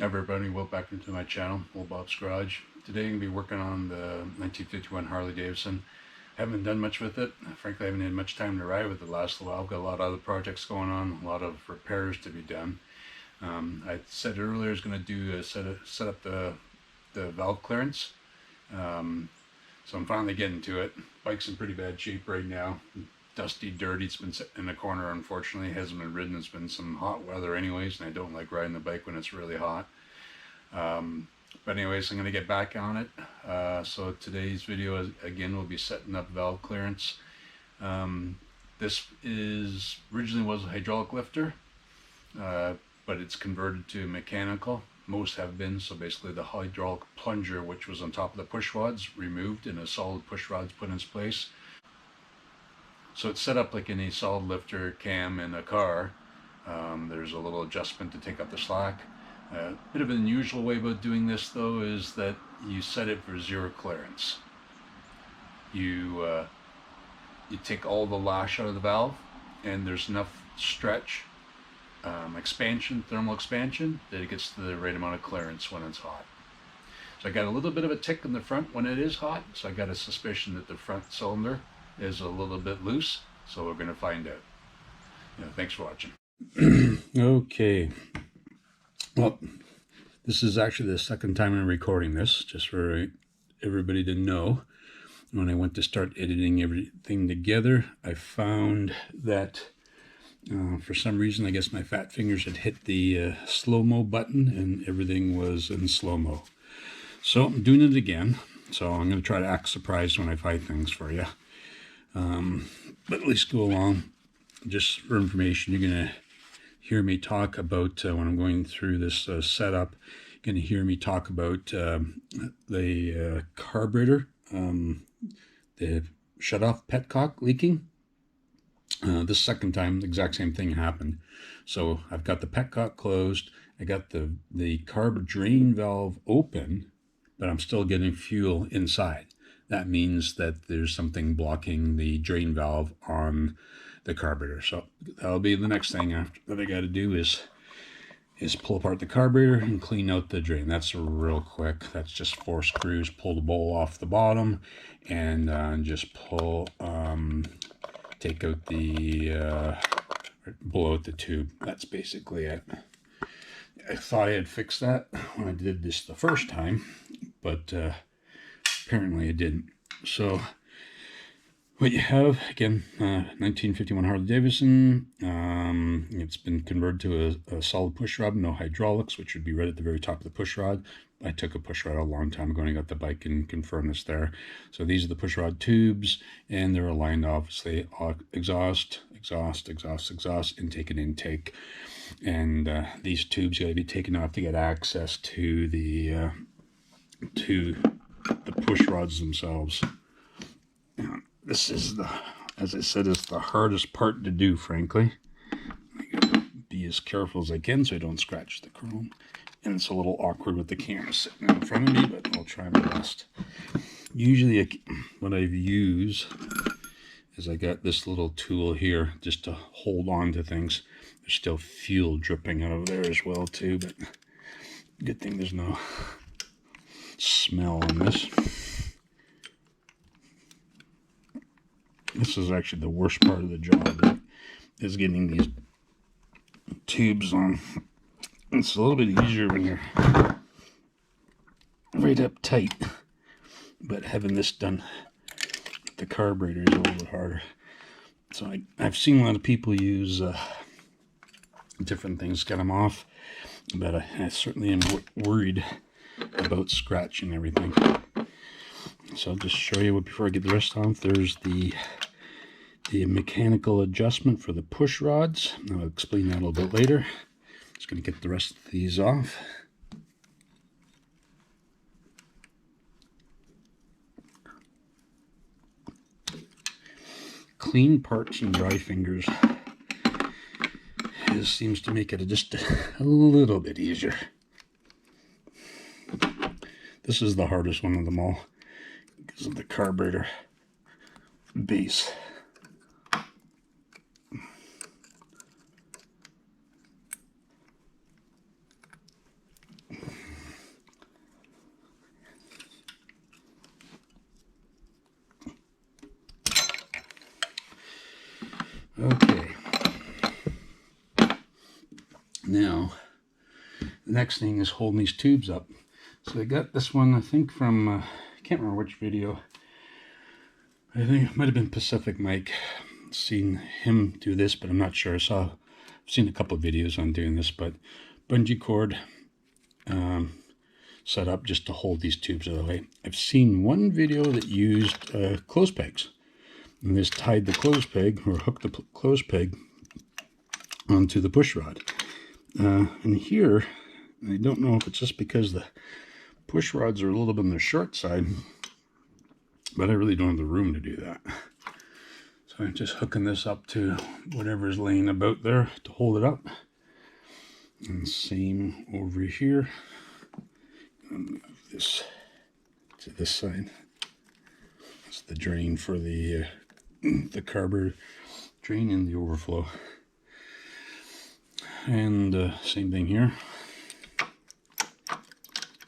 Everybody, welcome back into my channel, Old Bob's Garage. Today I'm going to be working on the 1951 Harley Davidson. Haven't done much with it. Frankly, I haven't had much time to ride with it the last while. I've got a lot of other projects going on, a lot of repairs to be done. I said earlier I was going to do set up the valve clearance. So I'm finally getting to it. Bike's in pretty bad shape right now. Dusty, dirty. It's been sitting in the corner, unfortunately. It hasn't been ridden. It's been some hot weather anyways, and I don't like riding the bike when it's really hot. But anyways, I'm going to get back on it. So today's video, again, will be setting up valve clearance. This originally was a hydraulic lifter, but it's converted to mechanical. Most have been. So basically the hydraulic plunger, which was on top of the push rods, removed and a solid push rods put in place. So it's set up like any solid lifter cam in a car. There's a little adjustment to take up the slack. A bit of an unusual way about doing this though is that you set it for zero clearance. You take all the lash out of the valve, and there's enough stretch, expansion, thermal expansion, that it gets to the right amount of clearance when it's hot. So I got a little bit of a tick in the front when it is hot, so I got a suspicion that the front cylinder is a little bit loose, so we're going to find out. Thanks for watching. Okay. Well, this is actually the second time I'm recording this, just for everybody to know. When I went to start editing everything together, I found that for some reason, I guess my fat fingers had hit the slow-mo button and everything was in slow-mo. So I'm doing it again. So I'm going to try to act surprised when I find things for you. But at least go along. Just for information, you're going to hear me talk about, when I'm going through this setup, you're going to hear me talk about the carburetor, the shut-off petcock leaking. This second time, the exact same thing happened. So I've got the petcock closed, I got the carb drain valve open, but I'm still getting fuel inside. That means that there's something blocking the drain valve on the carburetor. So that'll be the next thing after that I got to do is pull apart the carburetor and clean out the drain. That's real quick. That's just 4 screws, pull the bowl off the bottom, and just pull, take out the, blow out the tube. That's basically it. I thought I had fixed that when I did this the first time, but apparently it didn't. So what you have, again, 1951 Harley Davidson. It's been converted to a solid push rod, no hydraulics, which would be right at the very top of the push rod. I took a push rod a long time ago and I got the bike and confirmed this there. So these are the push rod tubes, and they're aligned obviously exhaust, exhaust, exhaust, exhaust, intake and intake. And these tubes got to be taken off to get access to the push rods themselves. This is as I said, is the hardest part to do, frankly. I gotta be as careful as I can so I don't scratch the chrome. And it's a little awkward with the camera sitting in front of me, but I'll try my best. Usually what I've used is I got this little tool here just to hold on to things. There's still fuel dripping out of there as well too, but good thing there's no smell on this. This is actually the worst part of the job, is getting these tubes on. It's a little bit easier when you're right up tight, but having this done with the carburetor is a little bit harder. So I've seen a lot of people use different things to get them off, but I certainly am worried about scratching everything. So I'll just show you before I get the rest off. There's the mechanical adjustment for the push rods. I'll explain that a little bit later. Just going to get the rest of these off. Clean parts and dry fingers seems to make it just a little bit easier. This is the hardest one of them all because of the carburetor base. Okay. Now, the next thing is holding these tubes up. So I got this one, I think from, I can't remember which video. I think it might have been Pacific Mike. Seen him do this, but I'm not sure. I've seen a couple of videos on doing this, but bungee cord set up just to hold these tubes out of the way. I've seen one video that used clothes pegs, and this tied the clothes peg, or hooked the clothes peg onto the push rod. And here, I don't know if it's just because the push rods are a little bit on the short side, but I really don't have the room to do that. So I'm just hooking this up to whatever's laying about there to hold it up. And same over here. I'll move this to this side. That's the drain for the carburetor drain and the overflow. And same thing here.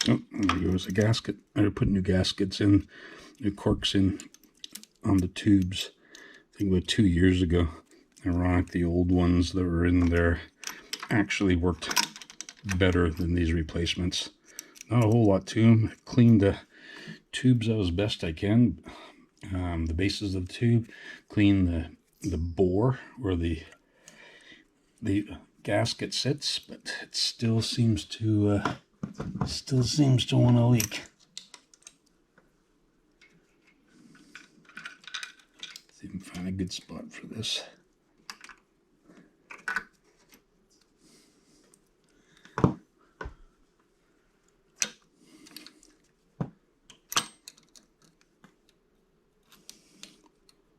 Oh, there goes a gasket. I put new gaskets in, new corks in on the tubes, I think about 2 years ago. Ironic, the old ones that were in there actually worked better than these replacements. Not a whole lot to them. I cleaned the tubes out as best I can. The bases of the tube, clean the bore where the gasket sits, but it still seems to want to leak. See if I can find a good spot for this.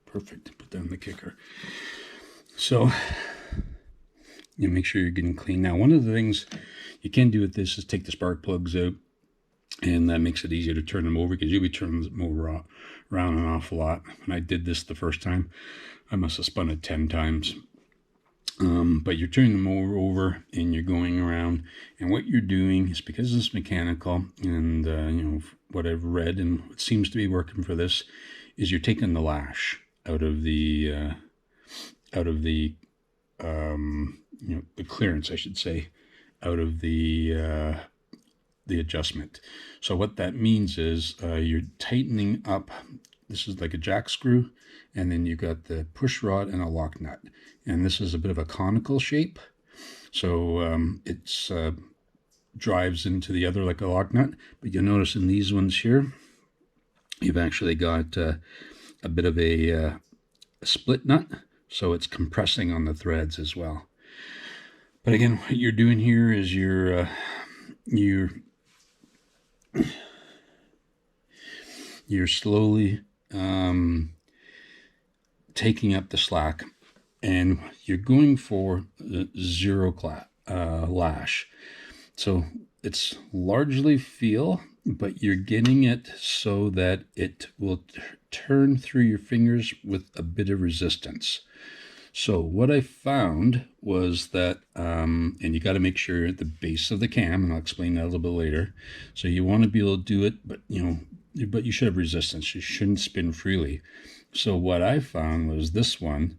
Perfect. Put down the kicker. So you make sure you're getting clean. Now, one of the things you can do with this is take the spark plugs out, and that makes it easier to turn them over, because you'll be turning them over around an awful lot. When I did this the first time, I must have spun it 10 times. But you're turning them over and you're going around, and what you're doing is, because it's mechanical, and you know what I've read and what seems to be working for this is you're taking the lash out of the the clearance, I should say, out of the adjustment. So what that means is you're tightening up. This is like a jack screw, and then you got the push rod and a lock nut, and this is a bit of a conical shape, so it's drives into the other like a lock nut. But you'll notice in these ones here, you've actually got a bit of a split nut, so it's compressing on the threads as well. But again, what you're doing here is you're slowly taking up the slack, and you're going for the zero lash. So it's largely feel, but you're getting it so that it will turn through your fingers with a bit of resistance. So what I found was that, and you got to make sure you're at the base of the cam, and I'll explain that a little bit later. So you want to be able to do it, but you should have resistance. You shouldn't spin freely. So what I found was this one,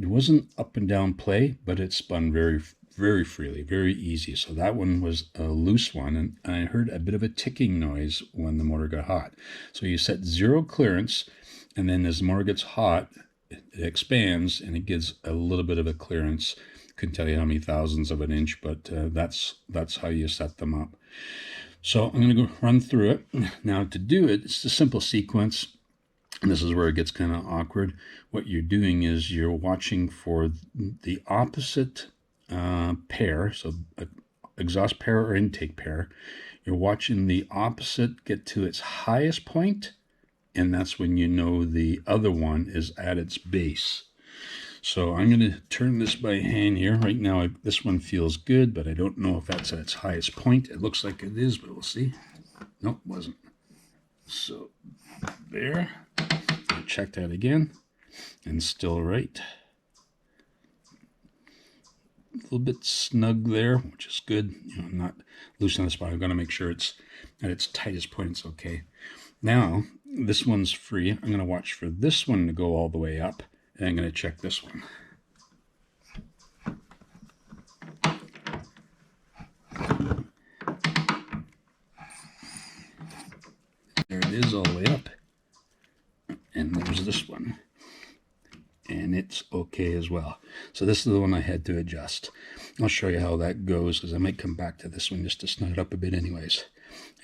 it wasn't up and down play, but it spun very, very freely, very easy. So that one was a loose one, and I heard a bit of a ticking noise when the motor got hot. So you set zero clearance, and then as the motor gets hot, it expands and it gives a little bit of a clearance. Couldn't tell you how many thousandths of an inch, but that's how you set them up. So I'm going to go run through it. Now to do it, it's a simple sequence. And this is where it gets kind of awkward. What you're doing is you're watching for the opposite pair, so exhaust pair or intake pair. You're watching the opposite get to its highest point, and that's when you know the other one is at its base. So I'm going to turn this by hand here. Right now, this one feels good, but I don't know if that's at its highest point. It looks like it is, but we'll see. Nope, wasn't. So there. I'll check that again, and still right. A little bit snug there, which is good. I'm not loose on the spot. I've got to make sure it's at its tightest point. It's okay. Now, this one's free. I'm going to watch for this one to go all the way up, and I'm going to check this one. it is all the way up. And there's this one. And it's okay as well. So this is the one I had to adjust. I'll show you how that goes, because I might come back to this one just to snug it up a bit anyways.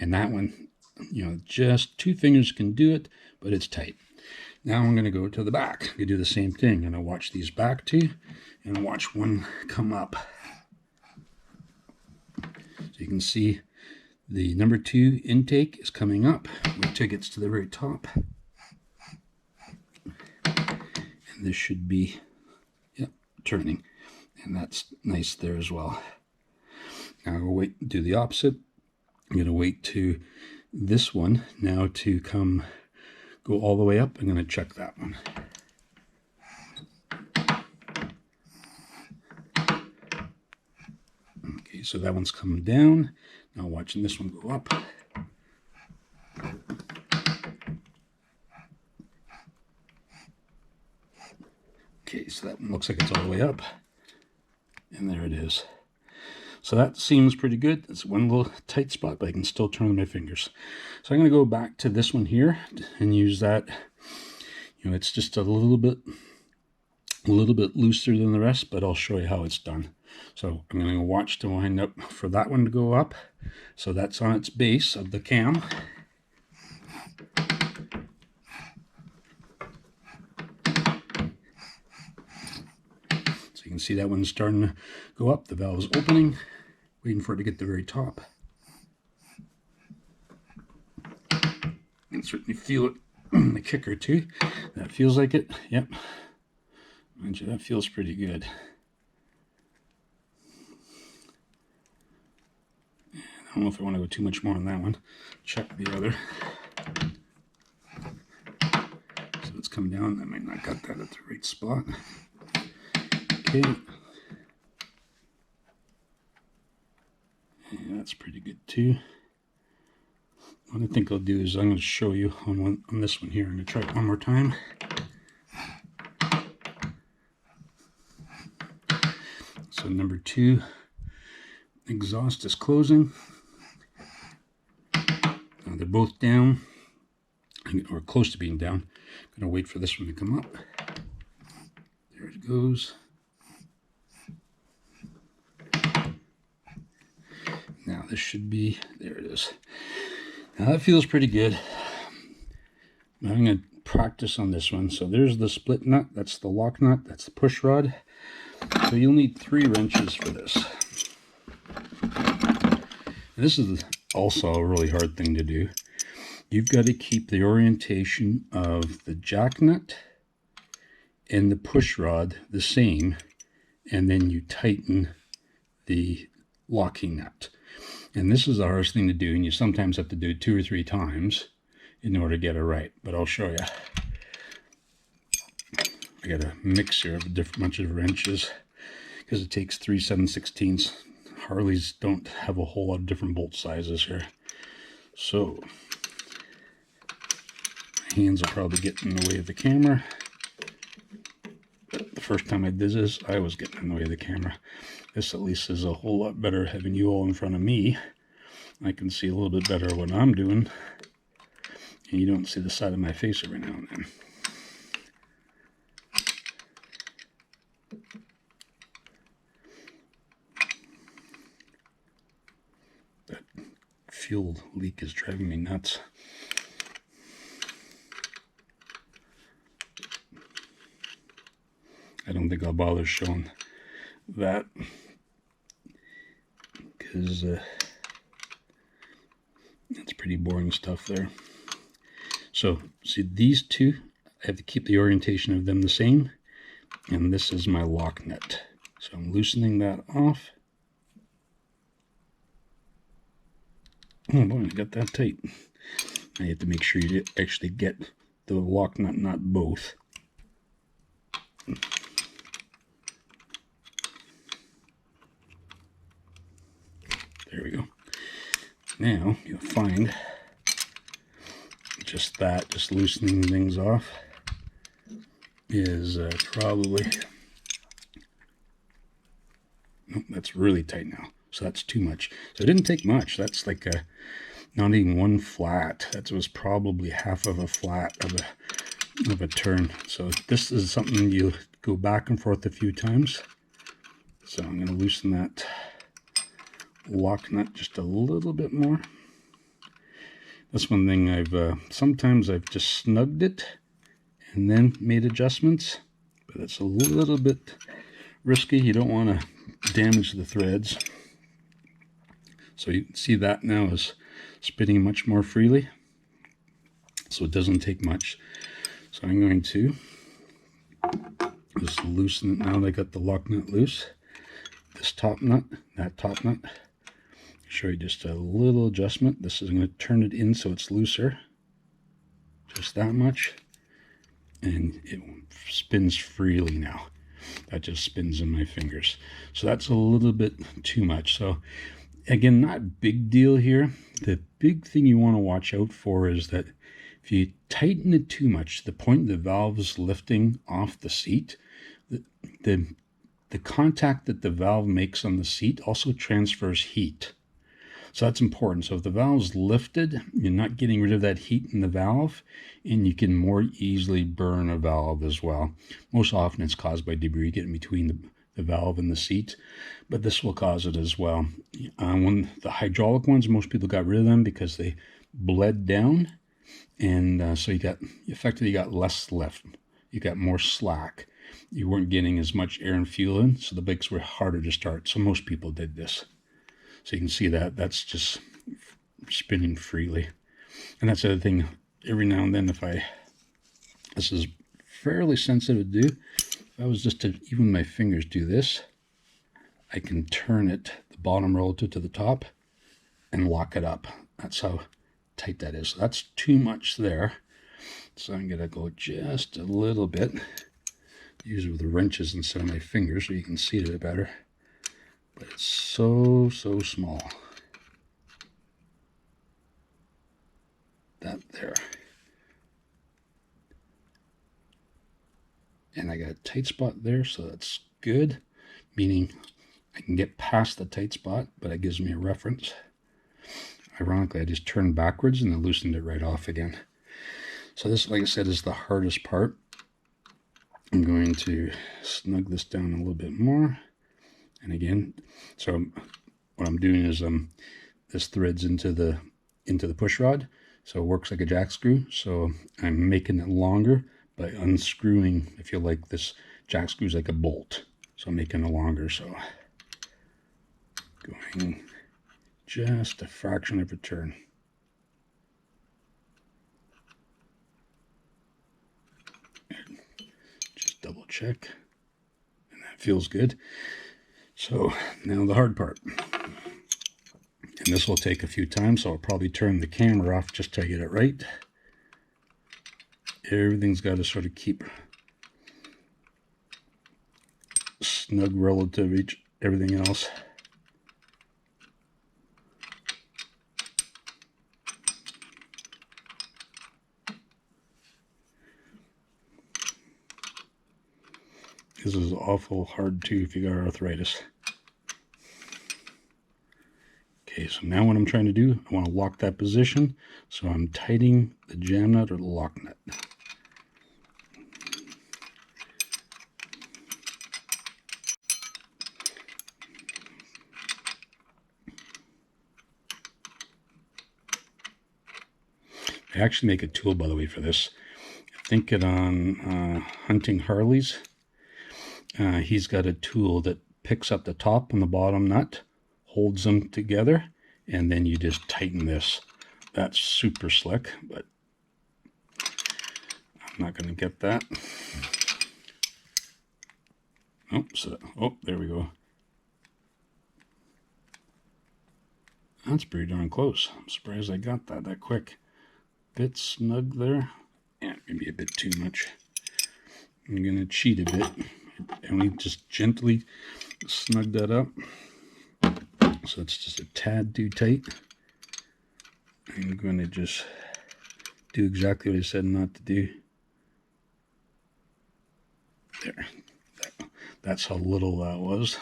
And that one, you know, just 2 fingers can do it, but it's tight. Now I'm going to go to the back. You do the same thing. I'm going to watch these back 2 and watch one come up. So you can see the number 2 intake is coming up. Wait till it gets to the very top. And this should be, yep, turning. And that's nice there as well. Now I'll wait and do the opposite. I'm going to wait to this one now to go all the way up. I'm going to check that one. Okay, so that one's coming down. Now watching this one go up. Okay, so that one looks like it's all the way up. And there it is. So that seems pretty good. It's one little tight spot, but I can still turn my fingers. So I'm going to go back to this one here and use that. You know, it's just a little bit looser than the rest, but I'll show you how it's done. So I'm going to watch to wind up for that one to go up. So that's on its base of the cam. So you can see that one's starting to go up. The valve is opening, waiting for it to get to the very top. You can certainly feel it on the kicker too. That feels like it. Yep. Mind you, that feels pretty good. I don't know if I want to go too much more on that one. Check the other. So it's come down. I might not got that at the right spot. Okay. Yeah, that's pretty good too. What I think I'll do is I'm going to show you on this one here. I'm going to try it one more time. So number 2 exhaust is closing. Now they're both down, or close to being down. I'm going to wait for this one to come up. There it goes. Now this should be, there it is. Now that feels pretty good. I'm going to practice on this one. So there's the split nut, that's the lock nut, that's the push rod. So you'll need 3 wrenches for this. And this is also a really hard thing to do. You've got to keep the orientation of the jack nut and the push rod the same, and then you tighten the locking nut. And this is the hardest thing to do, and you sometimes have to do it 2 or 3 times in order to get it right. But I'll show you. I got a mixture of a different bunch of wrenches because it takes 3 7/16. Harleys don't have a whole lot of different bolt sizes here. So my hands will probably get in the way of the camera. But the first time I did this, I was getting in the way of the camera. This at least is a whole lot better having you all in front of me. I can see a little bit better what I'm doing. And you don't see the side of my face every now and then. That fuel leak is driving me nuts. I don't think I'll bother showing that because that's pretty boring stuff there. So see, these 2, I have to keep the orientation of them the same, and this is my lock nut. So I'm loosening that off. Oh boy, I got that tight. I have to make sure you actually get the lock nut, not both. There we go. Now you'll find just loosening things off is probably, nope, that's really tight now. So that's too much. So it didn't take much. That's like a not even one flat. That was probably half of a flat of a turn. So this is something you go back and forth a few times. So I'm going to loosen that lock nut just a little bit more. That's one thing sometimes I've just snugged it and then made adjustments, but it's a little bit risky. You don't want to damage the threads. So you can see that now is spinning much more freely. So it doesn't take much. So I'm going to just loosen it now that I got the lock nut loose. This top nut, that top nut. Show you just a little adjustment. This is going to turn it in so it's looser. Just that much. And it spins freely now. That just spins in my fingers. So that's a little bit too much. So again, not a big deal here. The big thing you want to watch out for is that if you tighten it too much, the point the valve is lifting off the seat, the contact that the valve makes on the seat also transfers heat. So that's important. So if the valve's lifted, you're not getting rid of that heat in the valve, and you can more easily burn a valve as well. Most often it's caused by debris getting between the valve and the seat, but this will cause it as well. When the hydraulic ones, most people got rid of them because they bled down, and so you got less lift. You got more slack. You weren't getting as much air and fuel in, so the bikes were harder to start. So most people did this. So you can see that that's just spinning freely. And that's the other thing, every now and then this is fairly sensitive to do. If I was just to even my fingers do this, I can turn it, the bottom relative to the top, and lock it up. That's how tight that is. So that's too much there. So I'm going to go just a little bit. Use it with the wrenches instead of my fingers so you can see it a bit better. But it's so small. That there. And I got a tight spot there, so that's good. Meaning I can get past the tight spot, but it gives me a reference. Ironically, I just turned backwards and then loosened it right off again. So this, like I said, is the hardest part. I'm going to snug this down a little bit more. And again, so what I'm doing is this threads into the push rod, so it works like a jack screw. So I'm making it longer by unscrewing. I feel like this jack screw is like a bolt, so I'm making it longer. So going just a fraction of a turn. Just double check, and that feels good. So now the hard part, and this will take a few times, so I'll probably turn the camera off just to get it right. Everything's got to sort of keep snug relative to everything else. This is awful hard too if you got arthritis. Okay, so now what I'm trying to do, I want to lock that position, so I'm tightening the jam nut or the lock nut. I actually make a tool, by the way, for this. I think it on Hunting Harleys. He's got a tool that picks up the top and the bottom nut, holds them together, and then you just tighten this. That's super slick, but I'm not going to get that. Oh, there we go. That's pretty darn close. I'm surprised I got that quick. Bit snug there. Yeah, maybe a bit too much. I'm going to cheat a bit. And we just gently snug that up. So it's just a tad too tight. I'm going to just do exactly what I said not to do. There. That's how little that was.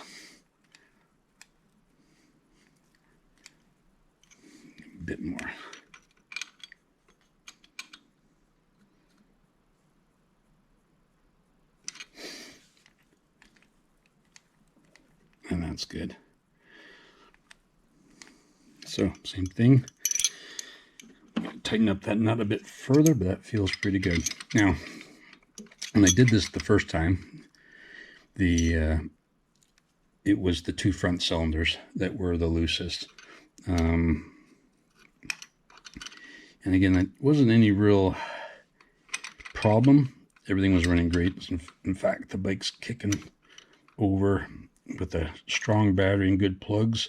bit more. And that's good. So same thing. Tighten up that nut a bit further, but that feels pretty good. Now, when I did this the first time, it was the two front cylinders that were the loosest. And again, it wasn't any real problem. Everything was running great. In fact, the bike's kicking over with a strong battery and good plugs.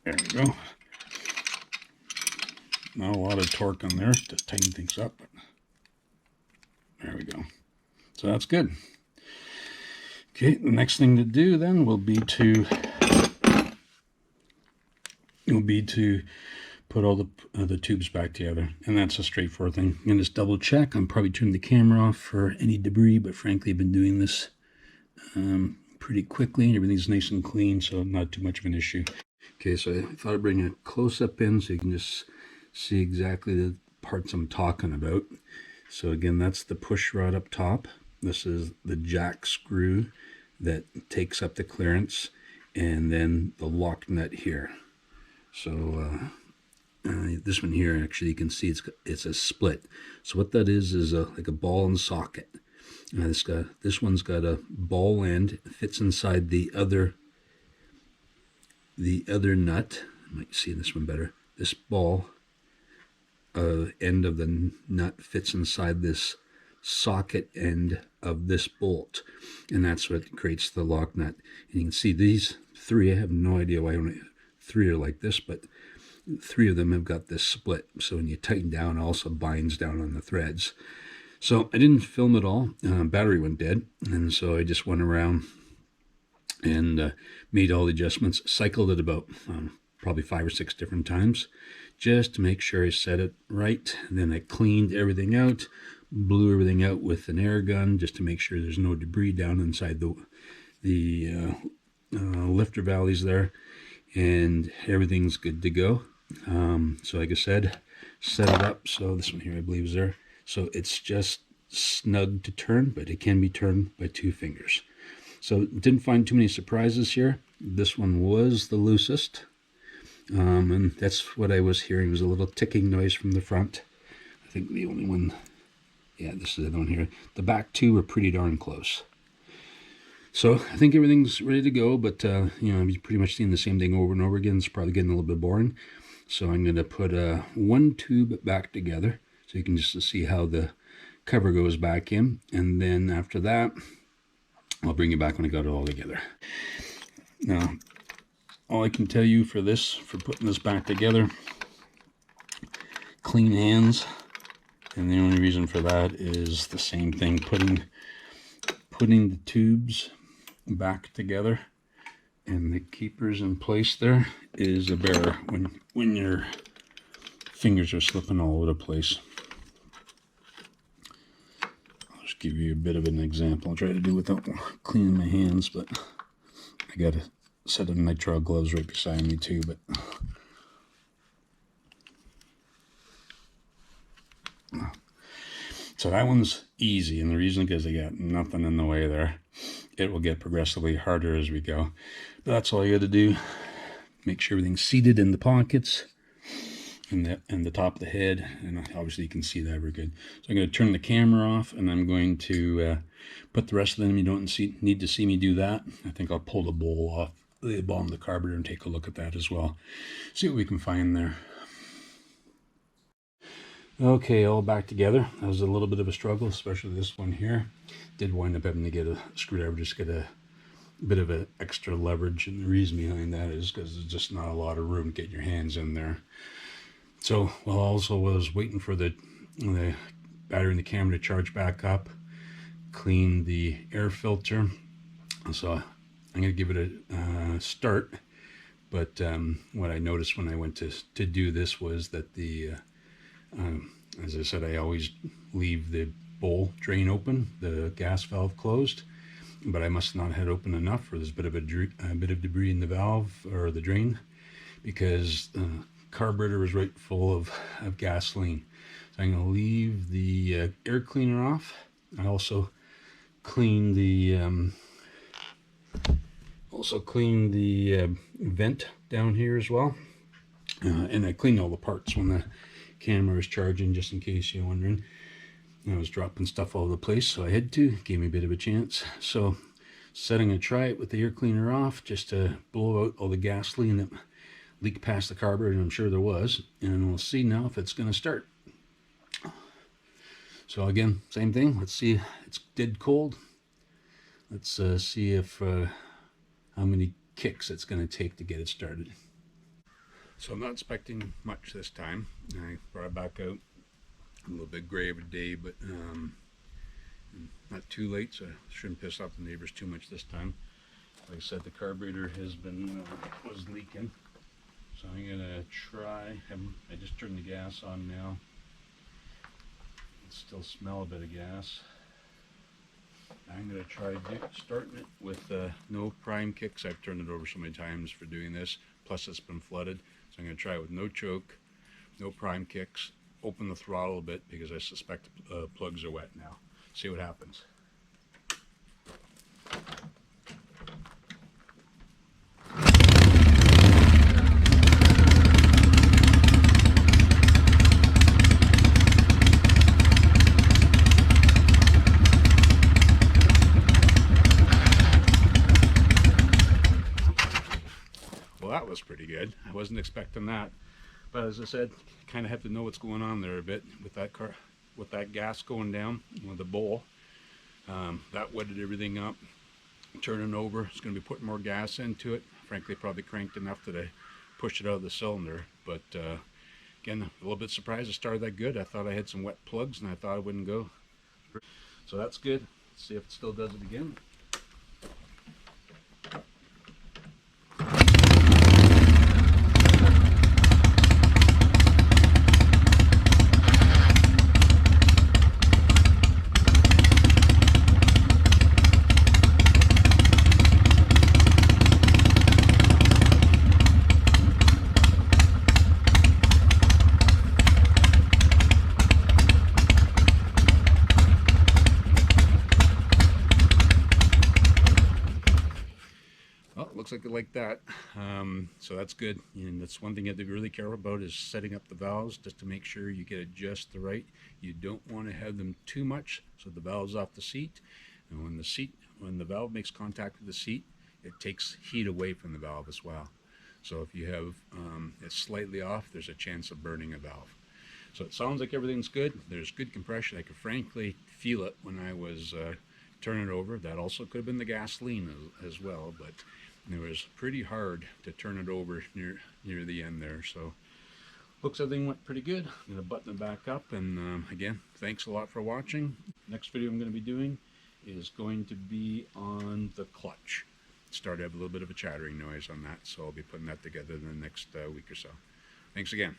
There we go. Not a lot of torque on there to tighten things up, but there we go. So that's good. Okay, the next thing to do then will be to put all the tubes back together, and that's a straightforward thing. I'm gonna just double check. I'm probably turning the camera off for any debris, but frankly, I've been doing this pretty quickly. Everything's nice and clean, so not too much of an issue. Okay, so I thought I'd bring a close-up in so you can just see exactly the parts I'm talking about. So again, that's the push rod up top. This is the jack screw that takes up the clearance, and then the lock nut here. So this one here, actually, you can see it's a split. So what that is like a ball and socket. This one's got a ball end. It fits inside the other nut. You might see this one better. This ball end of the nut fits inside this socket end of this bolt, and that's what creates the lock nut. And you can see these three, I have no idea why only three are like this, but three of them have got this split, so when you tighten down, it also binds down on the threads. So I didn't film it all. Battery went dead, and so I just went around and made all the adjustments, cycled it about probably 5 or 6 different times just to make sure I set it right. And then I cleaned everything out, blew everything out with an air gun just to make sure there's no debris down inside the lifter valleys there, and everything's good to go. So like I said, set it up. So this one here I believe is there. So it's just snug to turn, but it can be turned by 2 fingers. So didn't find too many surprises here. This one was the loosest. And that's what I was hearing, was a little ticking noise from the front. I think the only one, yeah, this is the one here. The back 2 were pretty darn close. So I think everything's ready to go, but you know, you've pretty much seen the same thing over and over again. It's probably getting a little bit boring. So I'm going to put one tube back together so you can just see how the cover goes back in. And then after that, I'll bring you back when I got it all together. Now, all I can tell you for putting this back together, clean hands. And the only reason for that is the same thing, putting the tubes back together and the keepers in place there is a bear when your fingers are slipping all over the place. I'll just give you a bit of an example. I'll try to do without cleaning my hands, but I got a set of nitrile gloves right beside me too, but so that one's easy, and the reason is I got nothing in the way there. It will get progressively harder as we go, but that's all you got to do. Make sure everything's seated in the pockets and the top of the head, and obviously you can see that very good. So I'm going to turn the camera off, and I'm going to put the rest of them. You don't need to see me do that. I think I'll pull the bowl off the bottom of the carburetor and take a look at that as well. See what we can find there. Okay, all back together. That was a little bit of a struggle, especially this one here. Did wind up having to get a screwdriver, just get a bit of an extra leverage, and the reason behind that is because there's just not a lot of room to get your hands in there. So while I also was waiting for the battery in the camera to charge back up, clean the air filter. So I'm going to give it a start, but what I noticed when I went to do this was that as I said, I always leave the bowl drain open, the gas valve closed, but I must not have had open enough, or there's a bit of debris in the valve or the drain, because the carburetor was right full of gasoline. So I'm going to leave the air cleaner off. I also cleaned the vent down here as well, and I cleaned all the parts when the camera was charging, just in case you're wondering. I was dropping stuff all over the place, so I had to. Gave me a bit of a chance. So I'm going to try it with the air cleaner off, just to blow out all the gasoline that leaked past the carburetor, and I'm sure there was, and we'll see now if it's going to start. So again, same thing. Let's see. It's dead cold. Let's see if how many kicks it's going to take to get it started. So I'm not expecting much this time. I brought it back out. A little bit gray of a day, but not too late, so I shouldn't piss off the neighbors too much this time. Like I said, the carburetor has been was leaking, so I'm gonna try. I just turned the gas on now. Still smell a bit of gas. I'm going to try starting it with no prime kicks. I've turned it over so many times for doing this, plus it's been flooded. So I'm going to try it with no choke, no prime kicks, open the throttle a bit because I suspect plugs are wet now. See what happens. Well, that was pretty good. I wasn't expecting that, but as I said, kind of have to know what's going on there a bit with that car, with that gas going down with the bowl. That wetted everything up. Turning over, it's going to be putting more gas into it. Frankly, probably cranked enough that I pushed it out of the cylinder, but again, a little bit surprised it started that good. I thought I had some wet plugs and I thought it wouldn't go. So that's good. Let's see if it still does it again. Well, it looks like that. So that's good. And that's one thing you have to be really careful about is setting up the valves just to make sure you get it just the right. You don't want to have them too much so the valve's off the seat. And when the valve makes contact with the seat, it takes heat away from the valve as well. So if you have it slightly off, there's a chance of burning a valve. So it sounds like everything's good. There's good compression. I could frankly feel it when I was turning it over. That also could have been the gasoline as well, but it was pretty hard to turn it over near the end there. So looks everything went pretty good. I'm going to button it back up, and again, thanks a lot for watching. Next video I'm going to be doing is going to be on the clutch. Started to have a little bit of a chattering noise on that, so I'll be putting that together in the next week or so. Thanks again.